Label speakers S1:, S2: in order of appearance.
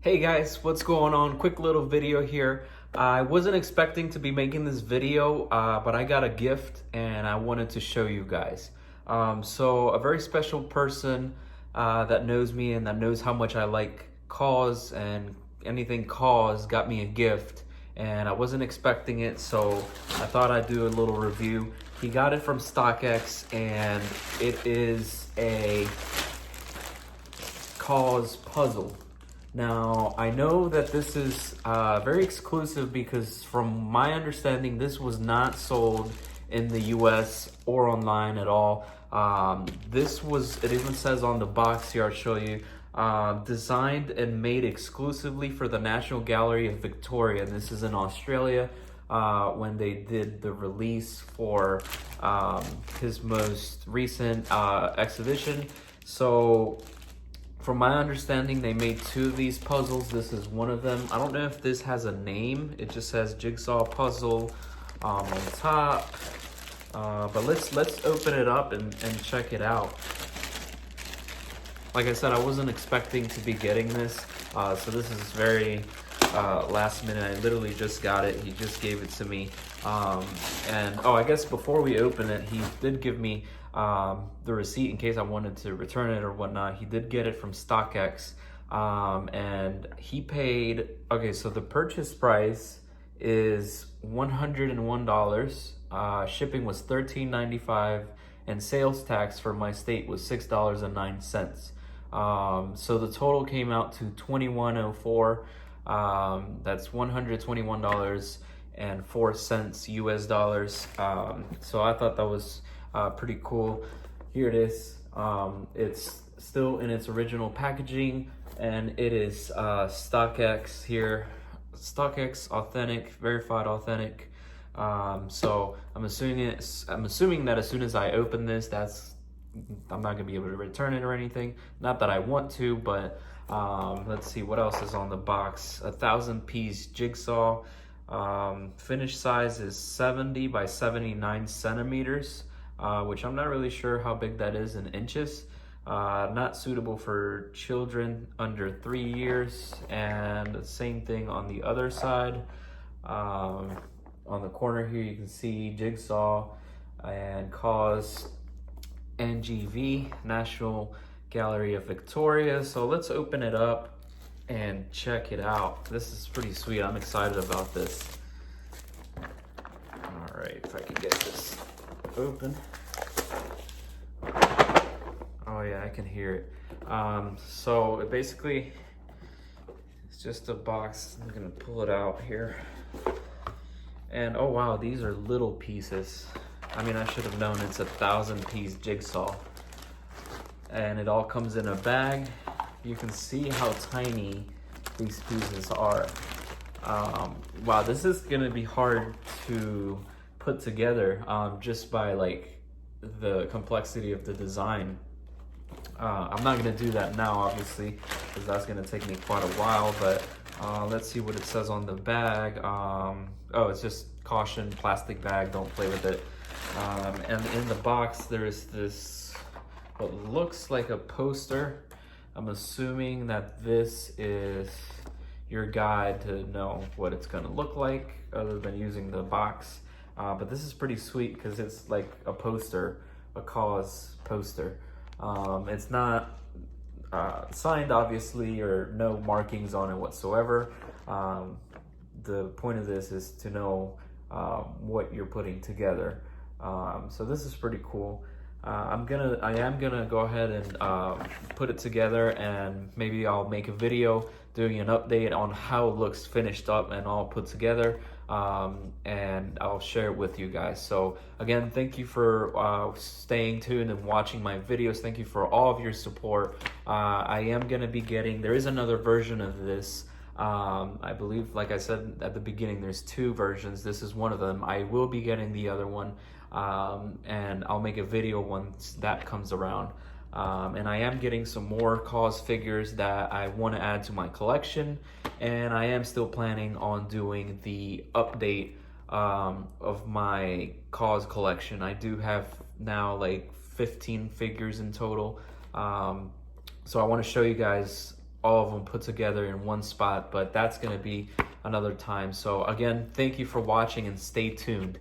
S1: Hey guys, what's going on? Quick little video here. I wasn't expecting to be making this video, but I got a gift and I wanted to show you guys. So a very special person that knows me and that knows how much I like KAWS and anything KAWS got me a gift, and I wasn't expecting it, so I thought I'd do a little review. He got it from StockX and it is a KAWS puzzle. Now, I know that this is very exclusive because from my understanding, this was not sold in the US or online at all. It even says on the box here, I'll show you, designed and made exclusively for the National Gallery of Victoria. And this is in Australia when they did the release for his most recent exhibition. So, from my understanding, they made two of these puzzles. This is one of them. I don't know if this has a name. It just says jigsaw puzzle on top. But let's open it up and check it out. Like I said, I wasn't expecting to be getting this. So this is very last minute. I literally just got it. He just gave it to me. I guess before we open it, he did give me the receipt in case I wanted to return it or whatnot. He did get it from StockX, and he paid, okay, so the purchase price is $101. Shipping was $13.95, and sales tax for my state was $6.09. So the total came out to $21.04. That's $121.04 US dollars. So I thought that was pretty cool. Here it is. It's still in its original packaging, and it is StockX here. StockX authentic, verified authentic. So I'm assuming that as soon as I open this, I'm not gonna be able to return it or anything. Not that I want to, but let's see what else is on the box. 1,000-piece jigsaw. Finish size is 70 by 79 centimeters, which I'm not really sure how big that is in inches. Not suitable for children under 3 years, and the same thing on the other side. On the corner here, you can see jigsaw and KAWS NGV, National Gallery of Victoria. So let's open it up and check it out. This is pretty sweet. I'm excited about this. All right, if I can get this open. Oh yeah, I can hear it. So it basically, it's just a box. I'm gonna pull it out here. And oh wow, these are little pieces. I mean, I should have known it's 1,000-piece jigsaw. And it all comes in a bag. You can see how tiny these pieces are. Wow, this is gonna be hard to put together just by like the complexity of the design. I'm not gonna do that now, obviously, because that's gonna take me quite a while, but let's see what it says on the bag. Oh, it's just caution, plastic bag, don't play with it. And in the box, there is this, what looks like a poster. I'm assuming that this is your guide to know what it's gonna look like other than using the box. But this is pretty sweet because it's like a poster, a KAWS poster. It's not signed, obviously, or no markings on it whatsoever. The point of this is to know what you're putting together. So this is pretty cool. I am gonna go ahead and put it together, and maybe I'll make a video doing an update on how it looks finished up and all put together, and I'll share it with you guys. So again, thank you for staying tuned and watching my videos. Thank you for all of your support. I am gonna be getting, there is another version of this. I believe, like I said at the beginning, there's two versions. This is one of them. I will be getting the other one, and I'll make a video once that comes around. And I am getting some more KAWS figures that I want to add to my collection, and I am still planning on doing the update of my KAWS collection. I do have now like 15 figures in total, so I want to show you guys all of them put together in one spot, but that's going to be another time. So again, thank you for watching and stay tuned.